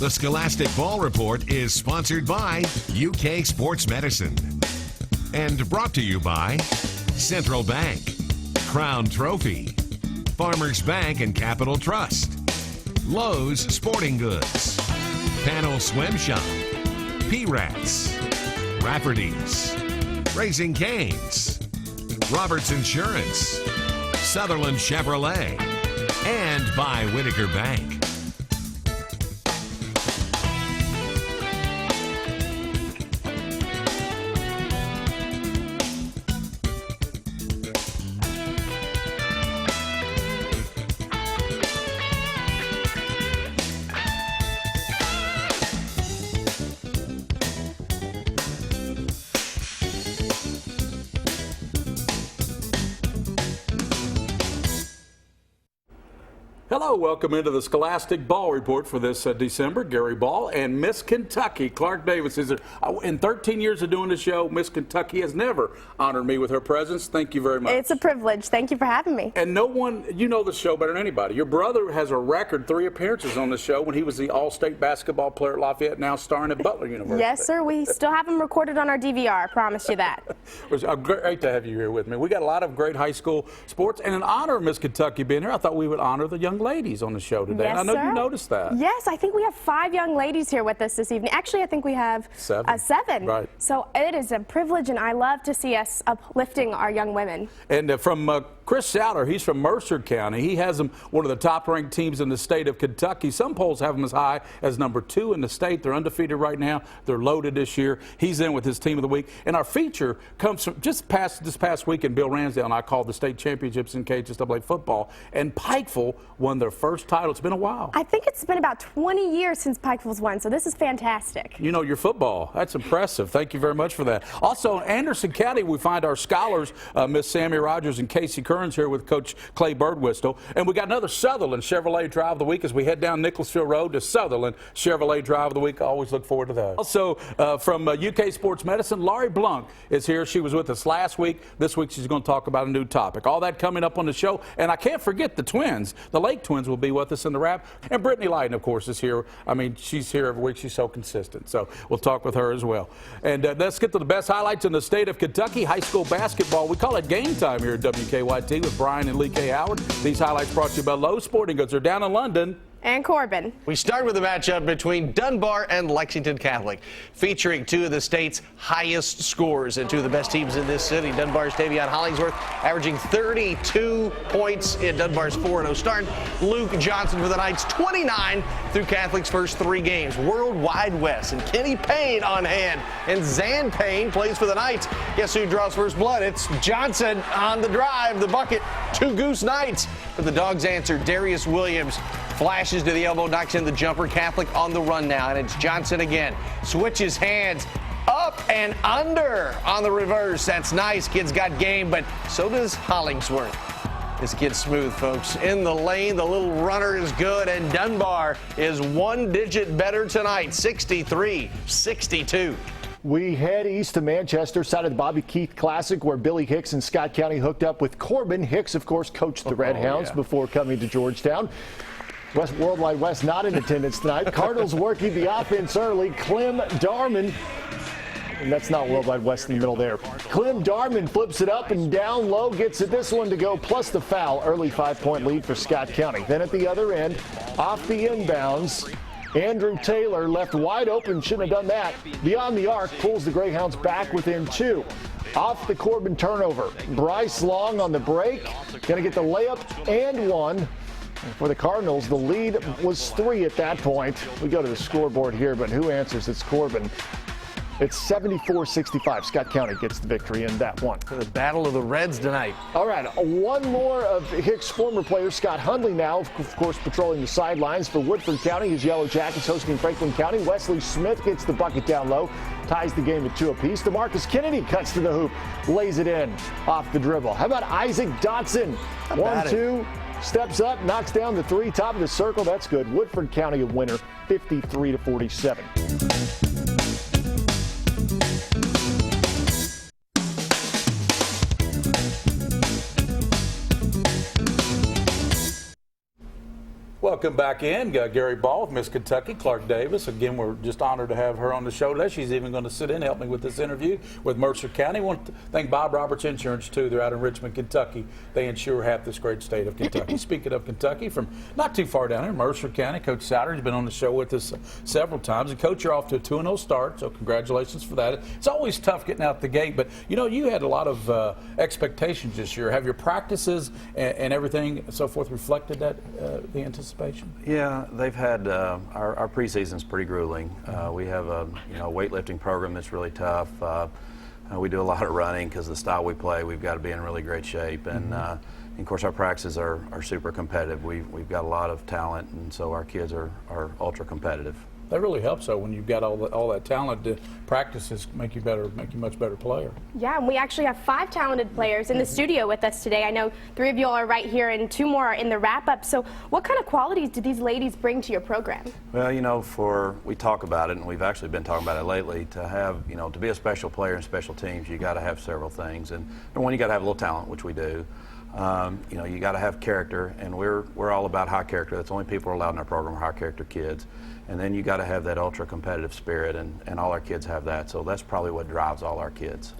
The Scholastic Ball Report is sponsored by UK Sports Medicine and brought to you by Central Bank, Crown Trophy, Farmers Bank and Capital Trust, Lowe's Sporting Goods, Panel Swim Shop, P-Rats, Rafferty's, Raising Cane's, Roberts Insurance, Sutherland Chevrolet, and by Whitaker Bank. Hello, welcome into the Scholastic Ball Report for this December. Gary Ball and Miss Kentucky, Clark Davis, is there. In 13 years of doing the show, Miss Kentucky has never honored me with her presence. Thank you very much. It's a privilege. Thank you for having me. And no one, you know the show better than anybody. Your brother has a record 3 appearances on the show when he was the All-State basketball player at Lafayette, now starring at Butler University. Yes, sir. We still have them recorded on our DVR. I promise you that. It was great to have you here with me. We got a lot of great high school sports, and in honor of Miss Kentucky being here, I thought we would honor the young ladies on the show today. Yes, and I know sir. you noticed that. Yes, I think we have 5 young ladies here with us this evening. Actually, I think we have 7. Right. So it is a privilege, and I love to see us uplifting our young women. And from Chris Souter, he's from Mercer County. He has them one of the top-ranked teams in the state of Kentucky. Some polls have them as high as number 2 in the state. They're undefeated right now. They're loaded this year. He's in with his team of the week. And our feature comes from this past weekend. Bill Ransdale and I called the state championships in KHSAA football, and Pikeville won their first title. It's been a while. I think it's been about 20 years since Pikeville's won, so this is fantastic. You know your football. That's impressive. Thank you very much for that. Also, in Anderson County, we find our scholars, Miss Sammy Rogers and Casey Kearns, here with Coach Clay Birdwhistle. And we got another Sutherland Chevrolet Drive of the Week as we head down Nicholasville Road to Sutherland Chevrolet Drive of the Week. I always look forward to that. Also, from UK Sports Medicine, Laurie Blunk is here. She was with us last week. This week, she's going to talk about a new topic. All that coming up on the show. And I can't forget the twins. The Lake twins will be with us in the wrap. And Brittany Lighton, of course, is here. I mean, she's here every week. She's so consistent. So we'll talk with her as well. And let's get to the best highlights in the state of Kentucky. High school basketball. We call it game time here at WKYT with Brian and Lee K. Howard. These highlights brought to you by Lowe's Sporting Goods. They're down in London. And Corbin. We start with a matchup between Dunbar and Lexington Catholic, featuring 2 of the state's highest scorers and 2 of the best teams in this city. Dunbar's Tavion Hollingsworth averaging 32 points in Dunbar's 4-0 start. Luke Johnson for the Knights, 29 through Catholic's first 3 games. Worldwide West and Kenny Payne on hand. And Zan Payne plays for the Knights. Guess who draws first blood? It's Johnson on the drive, the bucket. 2 Goose Knights. But the Dogs answer. Darius Williams flashes to the elbow, knocks in the jumper. Catholic on the run now, and it's Johnson again. Switches hands, up and under on the reverse. That's nice. Kid's got game, but so does Hollingsworth. This kid's smooth, folks. In the lane, the little runner is good, and Dunbar is 1 digit better tonight, 63-62. We head east to Manchester, side of the Bobby Keith Classic, where Billy Hicks and Scott County hooked up with Corbin. Hicks, of course, coached the Red Hounds before coming to Georgetown. Worldwide West not in attendance tonight. Cardinals working the offense early. Clem Darman, and that's not Worldwide West in the middle there. Clem Darman flips it up and down low, gets this one to go, plus the foul. Early 5-point lead for Scott County. Then at the other end, off the inbounds, Andrew Taylor left wide open, shouldn't have done that. Beyond the arc, pulls the Greyhounds back within 2. Off the Corbin turnover, Bryce Long on the break, going to get the layup and 1. For the Cardinals, the lead was 3 at that point. We go to the scoreboard here, but who answers? It's Corbin. It's 74-65. Scott County gets the victory in that one. The battle of the Reds tonight. All right, one more of Hicks' former players. Scott Hundley now, of course, patrolling the sidelines for Woodford County. His Yellow Jackets hosting Franklin County. Wesley Smith gets the bucket down low, ties the game at 2 apiece. DeMarcus Kennedy cuts to the hoop, lays it in off the dribble. How about Isaac Dotson? 1-2. Steps up, knocks down the 3, top of the circle. That's good. Woodford County a winner, 53-47. welcome back in Gary Ball with Miss Kentucky, Clark Davis. Again, we're just honored to have her on the show today. She's even going to sit in and help me with this interview with Mercer County. I want to thank Bob Roberts Insurance, too. They're out in Richmond, Kentucky. They insure half this great state of Kentucky. Speaking of Kentucky, from not too far down here, Mercer County, Coach Souter has been on the show with us several times. And, Coach, you're off to a 2-0 start, so congratulations for that. It's always tough getting out the gate, but, you know, you had a lot of expectations this year. Have your practices and everything and so forth reflected that, the anticipation? Yeah, they've had our preseason's pretty grueling. We have a weightlifting program that's really tough. We do a lot of running because the style we play, we've got to be in really great shape. And of course, our practices are super competitive. We've got a lot of talent, and so our kids are ultra competitive. That really helps, though, when you've got all that talent. To practices make you a much better player. Yeah, and we actually have 5 talented players in the studio with us today. I know 3 of you all are right here, and 2 more are in the wrap-up. So, what kind of qualities do these ladies bring to your program? Well, you know, we talk about it, and we've actually been talking about it lately. To have, to be a special player in special teams, you got to have several things. And number one, you got to have a little talent, which we do. You got to have character, and we're all about high character. That's the only people allowed in our program are high character kids. And then you got to have that ultra competitive spirit, and all our kids have that. So that's probably what drives all our kids.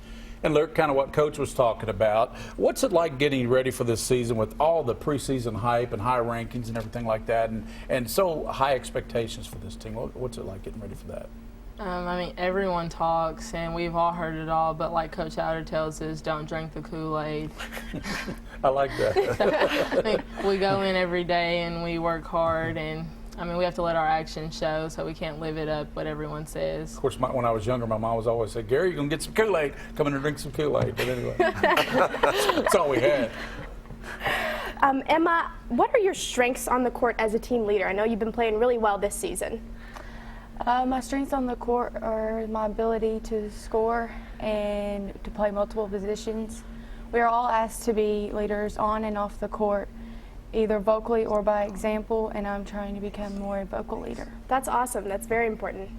And look, kind of what Coach was talking about. What's it like getting ready for this season with all the preseason hype and high rankings and everything like that, and so high expectations for this team? What's it like getting ready for that? I mean, everyone talks, and we've all heard it all, but like Coach Souter tells us, don't drink the Kool-Aid. I like that. So, I mean, we go in every day, and we work hard, and I mean, we have to let our actions show, so we can't live it up what everyone says. Of course, when I was younger, my mom was always saying, Gary, you're going to get some Kool-Aid. Come in and drink some Kool-Aid. But anyway, that's all we had. Emma, what are your strengths on the court as a team leader? I know you've been playing really well this season. My strengths on the court are my ability to score and to play multiple positions. We are all asked to be leaders on and off the court, either vocally or by example, and I'm trying to become more a vocal leader. That's awesome. That's very important.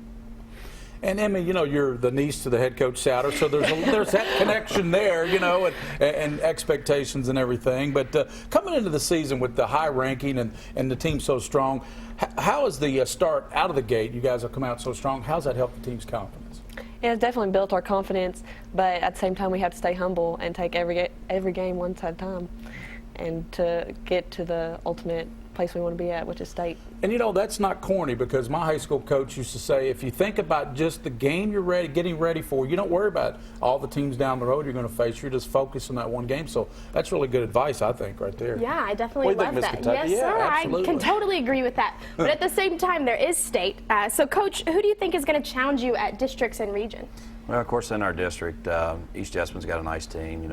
And Emma, you're the niece to the head coach Souter, so there's that connection there, and expectations and everything. But coming into the season with the high ranking and the team so strong, how is the start out of the gate? You guys have come out so strong. How's that helped the team's confidence? Yeah, it's definitely built our confidence, but at the same time we have to stay humble and take every game one at a time, and to get to the ultimate place we want to be at, which is state. And that's not corny, because my high school coach used to say, if you think about just the game you're getting ready for, you don't worry about all the teams down the road you're going to face. You're just focused on that one game. So that's really good advice, I think, right there. Yeah, I definitely love that. Kentucky? Yes, sir. Absolutely. I can totally agree with that. But at the same time, there is state. So, Coach, who do you think is going to challenge you at districts and region? Well, of course, in our district, East Jessam's got a nice team.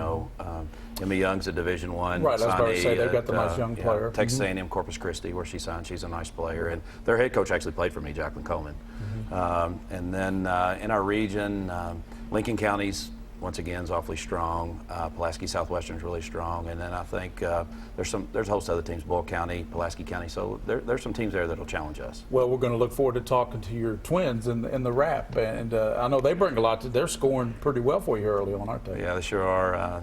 Emma Young's a Division I. Right, I was about to say they've got the nice young player. Texas A&M Corpus Christi, where she signed, she's a nice player, and their head coach actually played for me, Jacqueline Coleman. And then in our region, Lincoln County's once again is awfully strong. Pulaski Southwestern's really strong, and then I think there's a host of other teams, Boyle County, Pulaski County. So there's some teams there that'll challenge us. Well, we're going to look forward to talking to your twins in the wrap, and I know they bring a lot. They're scoring pretty well for you early on, aren't they? Yeah, they sure are.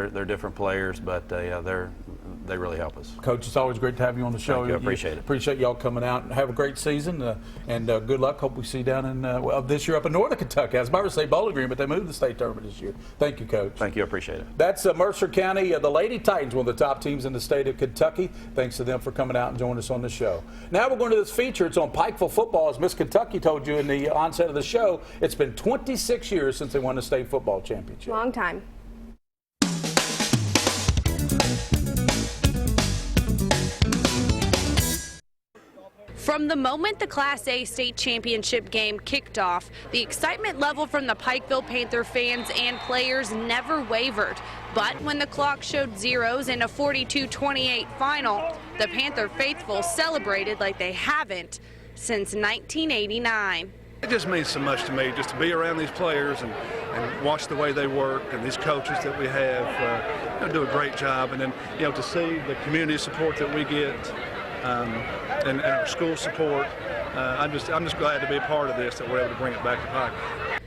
They're different players, but they really help us. Coach, it's always great to have you on the show. Thank you. I appreciate it. Appreciate y'all coming out, and have a great season, and good luck. Hope we see you down in this year up in Northern Kentucky. I was about to say Bowling Green, but they moved the state tournament this year. Thank you, Coach. Thank you. I appreciate it. That's Mercer County. The Lady Titans, one of the top teams in the state of Kentucky. Thanks to them for coming out and joining us on the show. Now we're going to this feature. It's on Pikeville football. As Miss Kentucky told you in the onset of the show, it's been 26 years since they won the state football championship. Long time. From the moment the Class A state championship game kicked off, the excitement level from the Pikeville Panther fans and players never wavered. But when the clock showed zeros in a 42-28 final, the Panther faithful celebrated like they haven't since 1989. It just means so much to me just to be around these players and watch the way they work, and these coaches that we have do a great job. And then, to see the community support that we get and our school support, I'm just glad to be a part of this, that we're able to bring it back to Pikeville.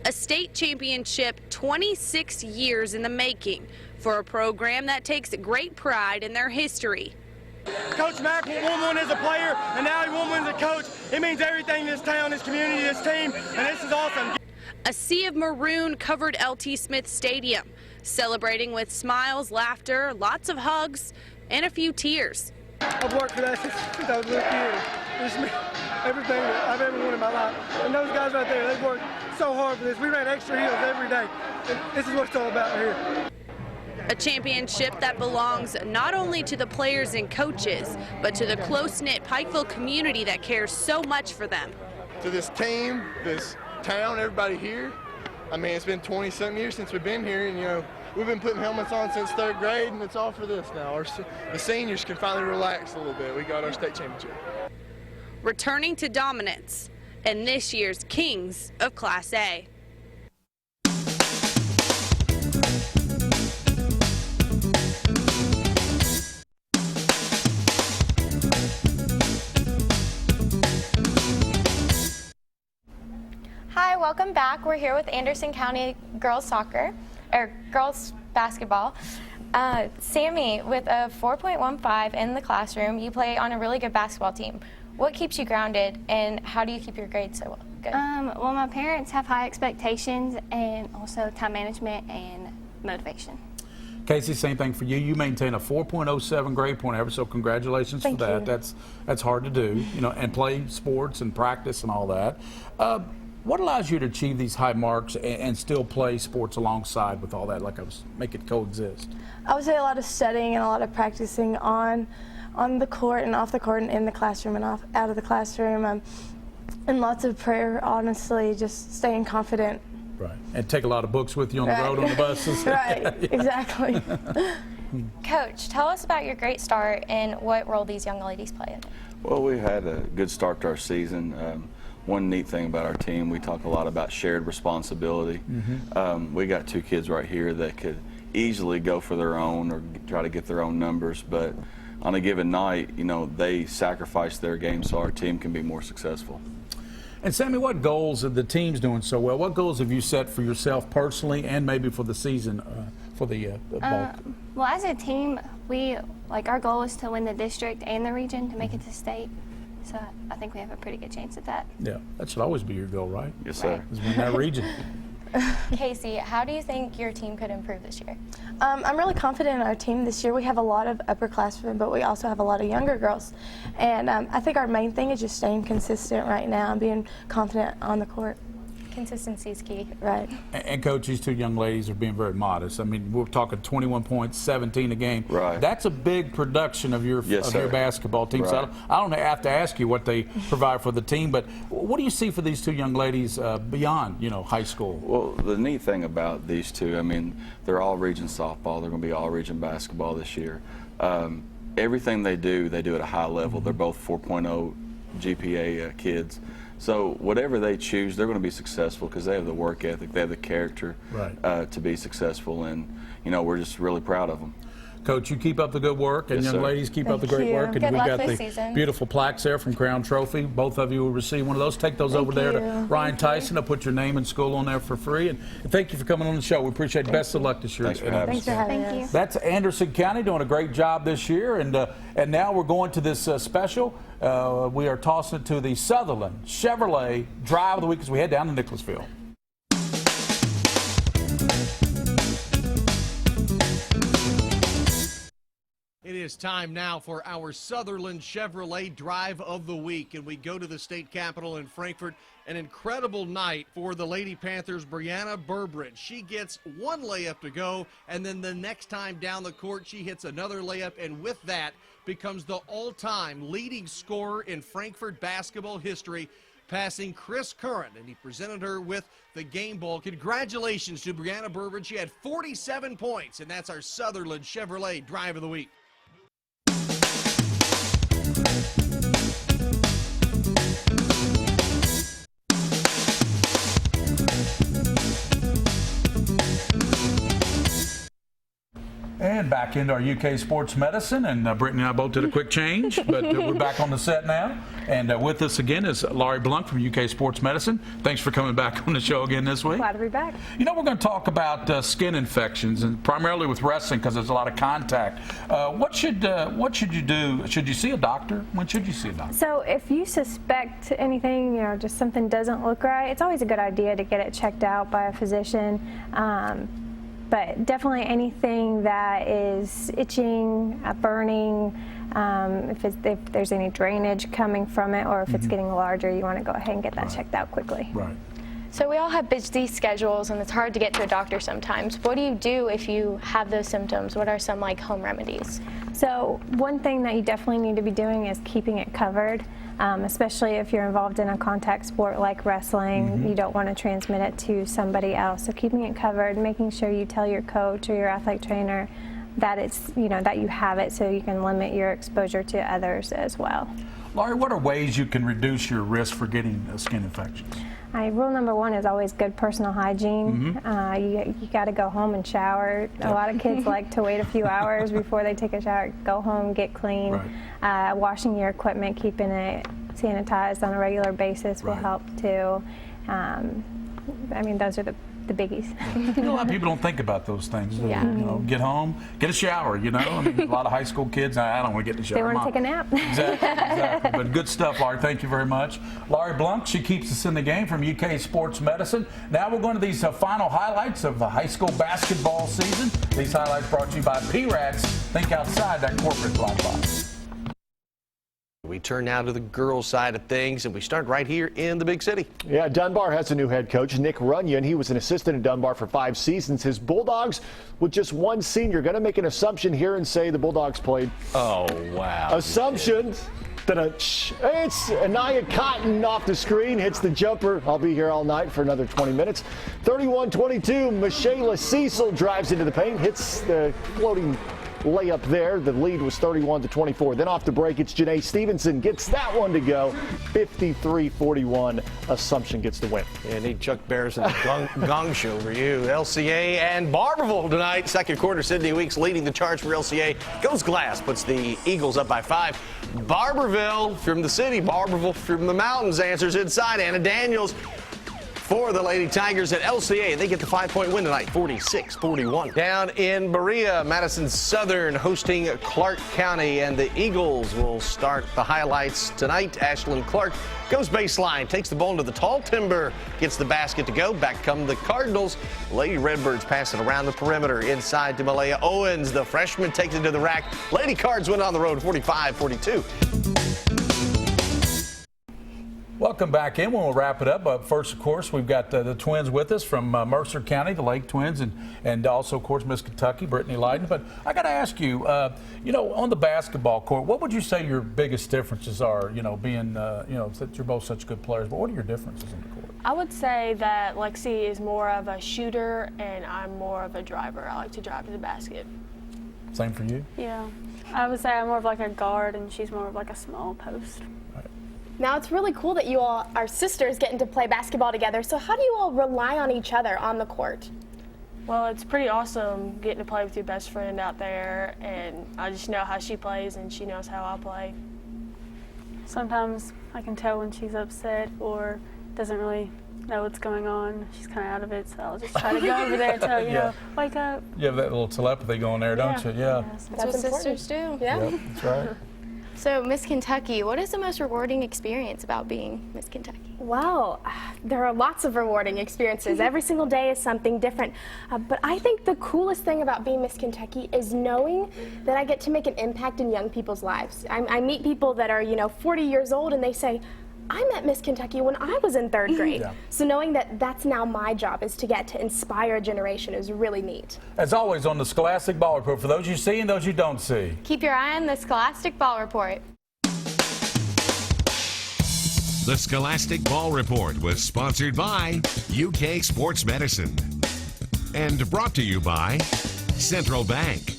A state championship 26 years in the making for a program that takes great pride in their history. Coach Mack won one as a player, and now he won one as a coach. It means everything to this town, this community, this team, and this is awesome. A sea of maroon covered LT Smith Stadium, celebrating with smiles, laughter, lots of hugs, and a few tears. I've worked for that since I was a little kid. It's everything that I've ever wanted in my life. And those guys right there, they've worked so hard for this. We ran extra hills every day. And this is what it's all about here. A championship that belongs not only to the players and coaches, but to the close-knit Pikeville community that cares so much for them. To this team, this town, everybody here, I mean, it's been 20-something years since we've been here, and, you know, we've been putting helmets on since 3rd grade, and it's all for this now. The seniors can finally relax a little bit. We got our state championship. Returning to dominance, and this year's Kings of Class A. Hi, welcome back. We're here with Anderson County girls soccer, or girls basketball. Sammy, with a 4.15 in the classroom, you play on a really good basketball team. What keeps you grounded, and how do you keep your grades so good? Well, my parents have high expectations, and also time management and motivation. Casey, same thing for you. You maintain a 4.07 grade point average, so congratulations for that. That's hard to do, you know, and play sports and practice and all that. What allows you to achieve these high marks and still play sports alongside with all that, like make it coexist? I would say a lot of studying and a lot of practicing on the court and off the court and in the classroom and out of the classroom, and lots of prayer, honestly, just staying confident. Right, and take a lot of books with you on the road on the buses. Right, exactly. Coach, tell us about your great start and what role these young ladies play in it. Well, we had a good start to our season. One neat thing about our team, we talk a lot about shared responsibility. We got 2 kids right here that could easily go for their own or try to get their own numbers, but on a given night, you know, they sacrifice their game so our team can be more successful. And Sammy, what goals are the team's doing so well? What goals have you set for yourself personally and maybe for the season for the ball? Well, as a team, our goal is to win the district and the region to make it to state. So I think we have a pretty good chance at that. Yeah, that should always be your goal, right? Yes, sir. Is win that region. Casey, how do you think your team could improve this year? I'm really confident in our team this year. We have a lot of upperclassmen, but we also have a lot of younger girls. And I think our main thing is just staying consistent right now and being confident on the court. Consistency is key. Right. And Coach, these 2 young ladies are being very modest. I mean, we're talking 21 points, 17 a game. Right. That's a big production of your basketball team. Right. So I don't have to ask you what they provide for the team, but what do you see for these 2 young ladies beyond, you know, high school? Well, the neat thing about these 2, I mean, they're all region softball. They're going to be all region basketball this year. Everything they do at a high level. They're both 4.0 GPA kids. So whatever they choose, they're going to be successful because they have the work ethic, they have the character to be successful, and you know, we're just really proud of them. Coach, you keep up the good work, and young ladies keep up the great work. And we got the beautiful plaques there from Crown Trophy. Both of you will receive one of those. Take those over there to Ryan Tyson. I'll put your name and school on there for free. And thank you for coming on the show. We appreciate it. Best of luck this year. Thanks for having us. Thank you. That's Anderson County doing a great job this year. And now we're going to this special. We are tossing it to the Sutherland Chevrolet Drive of the Week as we head down to Nicholasville. It is time now for our Sutherland Chevrolet Drive of the Week, and we go to the state capitol in Frankfort. An incredible night for the Lady Panthers' Brianna Burbridge. She gets 1 layup to go, and then the next time down the court, she hits another layup, and with that becomes the all-time leading scorer in Frankfort basketball history, passing Chris Curran, and he presented her with the game ball. Congratulations to Brianna Burbridge. She had 47 points, and that's our Sutherland Chevrolet Drive of the Week. And and back into our UK Sports Medicine. And Brittany and I both did a quick change, but we're back on the set now. And with us again is Laurie Blunt from UK Sports Medicine. Thanks for coming back on the show again this week. Glad to be back. You know, we're going to talk about skin infections, and primarily with wrestling because there's a lot of contact. What should you do? Should you see a doctor? When should you see a doctor? So if you suspect anything, just something doesn't look right, it's always a good idea to get it checked out by a physician. But definitely anything that is itching, burning, if there's any drainage coming from it, or if it's getting larger, you want to go ahead and get that checked out quickly. Right. So we all have busy schedules, and it's hard to get to a doctor sometimes. What do you do if you have those symptoms? What are some home remedies? So one thing that you definitely need to be doing is keeping it covered, especially if you're involved in a contact sport like wrestling. You don't want to transmit it to somebody else. So keeping it covered, making sure you tell your coach or your athletic trainer that it's, that you have it, so you can limit your exposure to others as well. Laurie, what are ways you can reduce your risk for getting skin infections? Rule number one is always good personal hygiene. You got to go home and shower. A lot of kids like to wait a few hours before they take a shower. Go home, get clean. Right. Washing your equipment, keeping it sanitized on a regular basis will help too. Those are the biggies. A lot of people don't think about those things. Get home, get a shower. A lot of high school kids, I don't want to get in the shower. They want to take a nap. Exactly. But good stuff, Laurie. Thank you very much. Laurie Blunt, she keeps us in the game from UK Sports Medicine. Now we're going to these final highlights of the high school basketball season. These highlights brought to you by P-Rats. Think outside that corporate black box. We turn now to the girls' side of things, and we start right here in the big city. Yeah, Dunbar has a new head coach, Nick Runyon. He was an assistant at Dunbar for 5 seasons. His Bulldogs, with just one senior, going to make an assumption here and say the Bulldogs played. Oh, wow. Assumption. It's Anaya Cotton off the screen, hits the jumper. I'll be here all night for another 20 minutes. 31-22, Michaela Cecil drives into the paint, hits the floating layup there. The lead was 31-24. Then off the break, it's Janae Stevenson gets that one to go. 53-41. Assumption gets the win. Yeah, need Chuck Barris and the gong show for you. LCA and Barberville tonight. Second quarter, Sydney Weeks leading the charge for LCA. Goes Glass, puts the Eagles up by 5. Barberville from the city, Barberville from the mountains answers inside. Anna Daniels for the Lady Tigers at LCA. They get the 5-point win tonight, 46-41. Down in Berea, Madison Southern hosting Clark County, and the Eagles will start the highlights tonight. Ashlyn Clark goes baseline, takes the ball into the tall timber, gets the basket to go. Back come the Cardinals. Lady Redbirds pass it around the perimeter inside to Malaya Owens. The freshman takes it to the rack. Lady Cards win on the road, 45-42. Welcome back in. We'll wrap it up. But first, of course, we've got the twins with us from Mercer County, the Lake Twins, and also, of course, Miss Kentucky, Brittany Lydon. But I got to ask you, on the basketball court, what would you say your biggest differences are? Being that you're both such good players, but what are your differences in the court? I would say that Lexi is more of a shooter, and I'm more of a driver. I like to drive to the basket. Same for you? Yeah. I would say I'm more of like a guard, and she's more of like a small post. Now, it's really cool that you all are sisters getting to play basketball together. So how do you all rely on each other on the court? Well, it's pretty awesome getting to play with your best friend out there, and I just know how she plays and she knows how I play. Sometimes I can tell when she's upset or doesn't really know what's going on. She's kind of out of it, so I'll just try to go over there and tell her, wake up. You have that little telepathy going there, don't you? Yeah. That's what sisters do. Yeah. Yep, that's right. So, Miss Kentucky, what is the most rewarding experience about being Miss Kentucky? Well, there are lots of rewarding experiences. Every single day is something different. But I think the coolest thing about being Miss Kentucky is knowing that I get to make an impact in young people's lives. I meet people that are, 40 years old, and they say, I met Miss Kentucky when I was in 3rd grade. Yeah. So knowing that that's now my job is to get to inspire a generation is really neat. As always on the Scholastic Ball Report, for those you see and those you don't see. Keep your eye on the Scholastic Ball Report. The Scholastic Ball Report was sponsored by UK Sports Medicine and brought to you by Central Bank,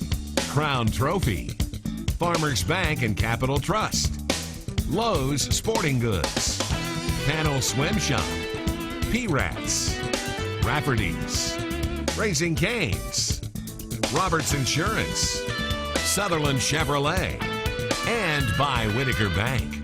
Crown Trophy, Farmers Bank and Capital Trust, Lowe's Sporting Goods, Panel Swim Shop, P-Rats, Rafferty's, Raising Cane's, Roberts Insurance, Sutherland Chevrolet, and by Whitaker Bank.